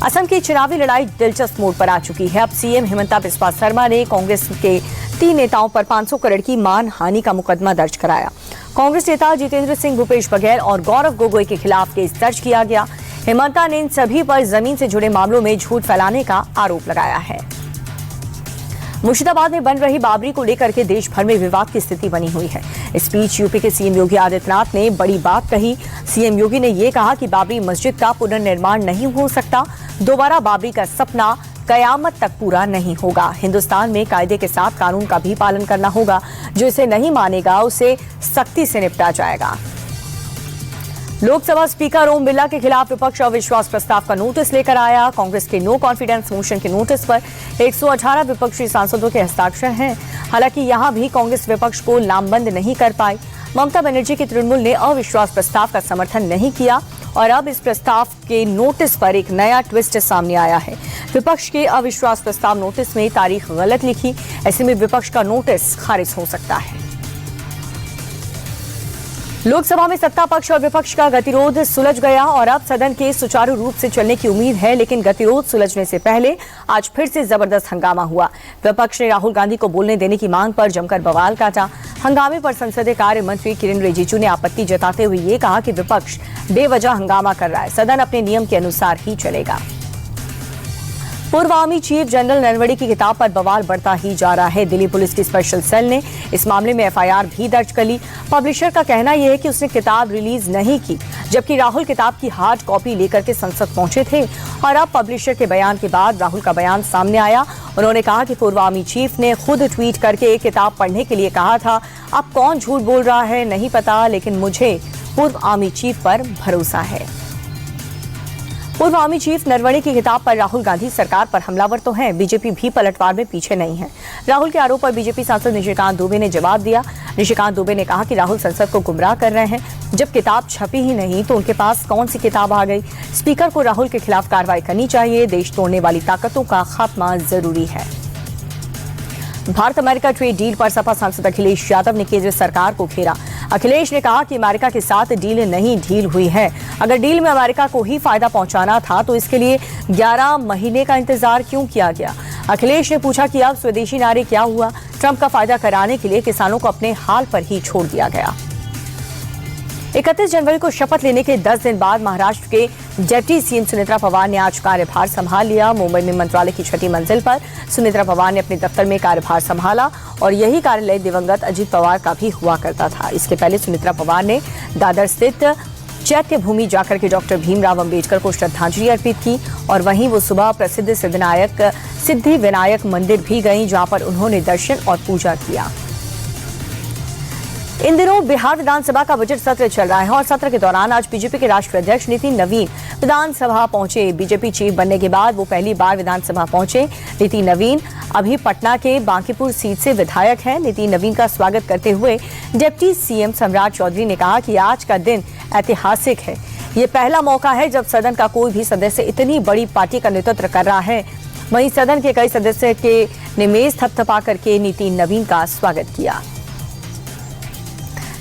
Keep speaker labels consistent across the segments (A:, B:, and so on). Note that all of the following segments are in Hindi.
A: असम की चुनावी लड़ाई दिलचस्प मोड़ पर आ चुकी है। अब सीएम हिमंता बिस्वा शर्मा ने कांग्रेस के 3 नेताओं पर 500 करोड़ की मानहानि का मुकदमा दर्ज कराया। कांग्रेस नेता जितेंद्र सिंह, भूपेश बघेल और गौरव गोगोई के खिलाफ केस दर्ज किया गया। हिमंता ने इन सभी पर जमीन से जुड़े मामलों में झूठ फैलाने का आरोप लगाया है। मुर्शिदाबाद में बन रही बाबरी को लेकर के देश भर में विवाद की स्थिति बनी हुई है। इस बीच यूपी के सीएम योगी आदित्यनाथ ने बड़ी बात कही। सीएम योगी ने ये कहा कि बाबरी मस्जिद का पुनर्निर्माण नहीं हो सकता। दोबारा बाबरी का सपना कयामत तक पूरा नहीं होगा। हिंदुस्तान में कायदे के साथ कानून का भी पालन करना होगा। जो इसे नहीं मानेगा उसे सख्ती से निपटा जाएगा। लोकसभा स्पीकर ओम बिरला के खिलाफ विपक्ष अविश्वास प्रस्ताव का नोटिस लेकर आया। कांग्रेस के नो कॉन्फिडेंस मोशन के नोटिस पर 118 विपक्षी सांसदों के हस्ताक्षर हैं। हालांकि यहां भी कांग्रेस विपक्ष को लामबंद नहीं कर पाई। ममता बनर्जी की तृणमूल ने अविश्वास प्रस्ताव का समर्थन नहीं किया और अब इस प्रस्ताव के नोटिस पर एक नया ट्विस्ट सामने आया है। विपक्ष के अविश्वास प्रस्ताव नोटिस में तारीख गलत लिखी। ऐसे में विपक्ष का नोटिस खारिज हो सकता है। लोकसभा में सत्ता पक्ष और विपक्ष का गतिरोध सुलझ गया और अब सदन के सुचारू रूप से चलने की उम्मीद है। लेकिन गतिरोध सुलझने से पहले आज फिर से जबरदस्त हंगामा हुआ। विपक्ष ने राहुल गांधी को बोलने देने की मांग पर जमकर बवाल काटा। हंगामे पर संसदीय कार्य मंत्री किरेन रिजिजू ने आपत्ति जताते हुए ये कहा कि विपक्ष बेवजह हंगामा कर रहा है। सदन अपने नियम के अनुसार ही चलेगा। पूर्व आर्मी चीफ जनरल नरवणे की किताब पर बवाल बढ़ता ही जा रहा है। दिल्ली पुलिस की स्पेशल सेल ने इस मामले में एफआईआर भी दर्ज कर ली। पब्लिशर का कहना यह है कि उसने किताब रिलीज नहीं की, जबकि राहुल किताब की हार्ड कॉपी लेकर के संसद पहुंचे थे। और अब पब्लिशर के बयान के बाद राहुल का बयान सामने आया। उन्होंने कहा कि पूर्व आर्मी चीफ ने खुद ट्वीट करके किताब पढ़ने के लिए कहा था। अब कौन झूठ बोल रहा है नहीं पता, लेकिन मुझे पूर्व आर्मी चीफ पर भरोसा है। पूर्व आर्मी चीफ नरवणे की किताब पर राहुल गांधी सरकार पर हमलावर तो हैं, बीजेपी भी पलटवार में पीछे नहीं है। राहुल के आरोप पर बीजेपी सांसद निशिकांत दुबे ने जवाब दिया। निशिकांत दुबे ने कहा कि राहुल संसद को गुमराह कर रहे हैं। जब किताब छपी ही नहीं तो उनके पास कौन सी किताब आ गई। स्पीकर को राहुल के खिलाफ कार्रवाई करनी चाहिए। देश तोड़ने वाली ताकतों का खात्मा जरूरी है। भारत अमेरिका ट्रेड डील पर सपा सांसद अखिलेश यादव ने केंद्र सरकार को घेरा। अखिलेश ने कहा कि अमेरिका के साथ डील नहीं ढील हुई है। अगर डील में अमेरिका को ही फायदा पहुंचाना था तो इसके लिए 11 महीने का इंतजार क्यों किया गया। अखिलेश ने पूछा कि अब स्वदेशी नारे क्या हुआ। ट्रंप का फायदा कराने के लिए किसानों को अपने हाल पर ही छोड़ दिया गया। 31 जनवरी को शपथ लेने के 10 दिन बाद महाराष्ट्र के डिप्टी सीएम सुनेत्रा पवार ने आज कार्यभार संभाल लिया। मुंबई में मंत्रालय की 6ठी मंजिल पर सुनेत्रा पवार ने अपने दफ्तर में कार्यभार संभाला और यही कार्यालय दिवंगत अजित पवार का भी हुआ करता था। इसके पहले सुनेत्रा पवार ने दादर स्थित चैत्य भूमि जाकर के डॉक्टर भीमराव अंबेडकर को श्रद्धांजलि अर्पित की और वहीं वो सुबह प्रसिद्ध सिद्धि विनायक मंदिर भी गईं, जहां पर उन्होंने दर्शन और पूजा किया। इन दिनों बिहार विधानसभा का बजट सत्र चल रहा है और सत्र के दौरान आज बीजेपी के राष्ट्रीय अध्यक्ष नितिन नवीन विधानसभा पहुंचे। बीजेपी चीफ बनने के बाद वो पहली बार विधानसभा पहुंचे। नितिन नवीन अभी पटना के बांकीपुर सीट से विधायक हैं। नितिन नवीन का स्वागत करते हुए डिप्टी सीएम सम्राट चौधरी ने कहा कि आज का दिन ऐतिहासिक है। ये पहला मौका है जब सदन का कोई भी सदस्य इतनी बड़ी पार्टी का नेतृत्व कर रहा है। वहीं सदन के कई सदस्य के ने मेज थपथपा करके नितिन नवीन का स्वागत किया।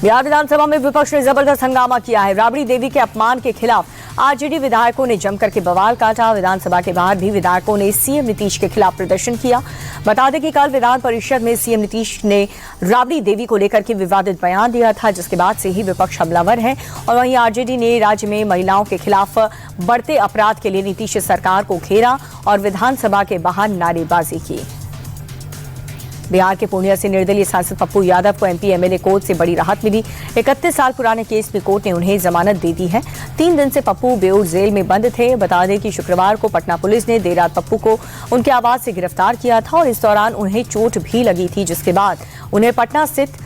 A: बिहार विधानसभा में विपक्ष ने जबरदस्त हंगामा किया है। राबड़ी देवी के अपमान के खिलाफ आरजेडी विधायकों ने जमकर के बवाल काटा। विधानसभा के बाहर भी विधायकों ने सीएम नीतीश के खिलाफ प्रदर्शन किया। बता दें कि कल विधान परिषद में सीएम नीतीश ने राबड़ी देवी को लेकर के विवादित बयान दिया था, जिसके बाद से ही विपक्ष हमलावर है। और वहीं आरजेडी ने राज्य में महिलाओं के खिलाफ बढ़ते अपराध के लिए नीतीश सरकार को घेरा और विधानसभा के बाहर नारेबाजी की। बिहार के पूर्णिया से निर्दलीय सांसद पप्पू यादव को एमपी एमएलए कोर्ट से बड़ी राहत मिली। 31 साल पुराने केस में कोर्ट ने उन्हें जमानत दे दी है। 3 दिन से पप्पू बेऊर जेल में बंद थे। बता दें कि शुक्रवार को पटना पुलिस ने देर रात पप्पू को उनके आवास से गिरफ्तार किया था और इस दौरान उन्हें चोट भी लगी थी, जिसके बाद उन्हें पटना स्थित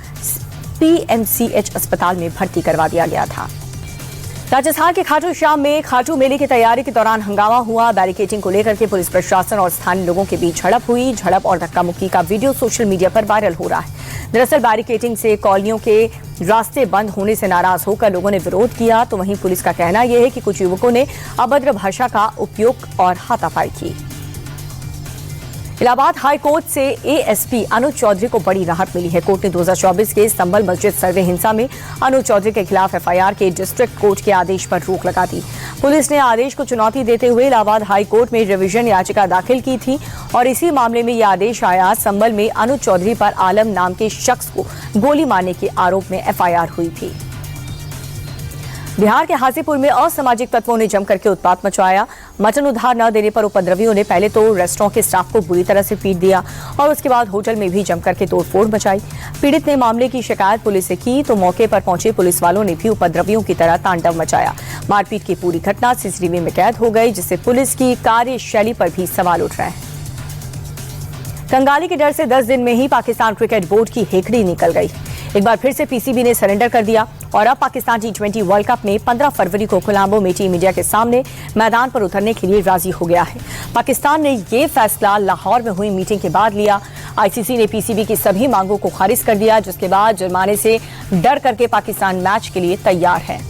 A: पीएमसीएच अस्पताल में भर्ती करवा दिया गया था। राजस्थान के खाटू श्याम में खाटू मेले की तैयारी के दौरान हंगामा हुआ। बैरिकेडिंग को लेकर के पुलिस प्रशासन और स्थानीय लोगों के बीच झड़प हुई। झड़प और धक्का मुक्की का वीडियो सोशल मीडिया पर वायरल हो रहा है। दरअसल बैरिकेडिंग से कॉलोनियों के रास्ते बंद होने से नाराज होकर लोगों ने विरोध किया। तो वहीं पुलिस का कहना यह है कि कुछ युवकों ने अभद्र भाषा का उपयोग और हाथापाई की। इलाहाबाद हाई कोर्ट से एएसपी अनुज चौधरी को बड़ी राहत मिली है। कोर्ट ने 2024 के संभल मस्जिद सर्वे हिंसा में अनुज चौधरी के खिलाफ एफआईआर के डिस्ट्रिक्ट कोर्ट के आदेश पर रोक लगा दी। पुलिस ने आदेश को चुनौती देते हुए इलाहाबाद हाई कोर्ट में रिवीजन याचिका दाखिल की थी और इसी मामले में यह आदेश आया। संभल में अनुज चौधरी पर आलम नाम के शख्स को गोली मारने के आरोप में एफआईआर हुई थी। बिहार के हाजीपुर में असामाजिक तत्वों ने जमकर के उत्पात मचाया। मटन उधार न देने पर उपद्रवियों ने पहले तो रेस्टोरेंट के स्टाफ को बुरी तरह से पीट दिया और उसके बाद होटल में भी जमकर के तोड़फोड़ मचाई। पीड़ित ने मामले की शिकायत पुलिस से की तो मौके पर पहुंचे पुलिस वालों ने भी उपद्रवियों की तरह तांडव मचाया। मारपीट की पूरी घटना सीसीटीवी में कैद हो गई, जिससे पुलिस की कार्यशैली पर भी सवाल उठ रहे हैं। कंगाली के डर से 10 दिन में ही पाकिस्तान क्रिकेट बोर्ड की हेकड़ी निकल गई। एक बार फिर से पीसीबी ने सरेंडर कर दिया और अब पाकिस्तान T20 वर्ल्ड कप में 15 फरवरी को कोलंबो में टीम इंडिया के सामने मैदान पर उतरने के लिए राजी हो गया है। पाकिस्तान ने ये फैसला लाहौर में हुई मीटिंग के बाद लिया। आईसीसी ने पीसीबी की सभी मांगों को खारिज कर दिया, जिसके बाद जुर्माने से डर करके पाकिस्तान मैच के लिए तैयार है।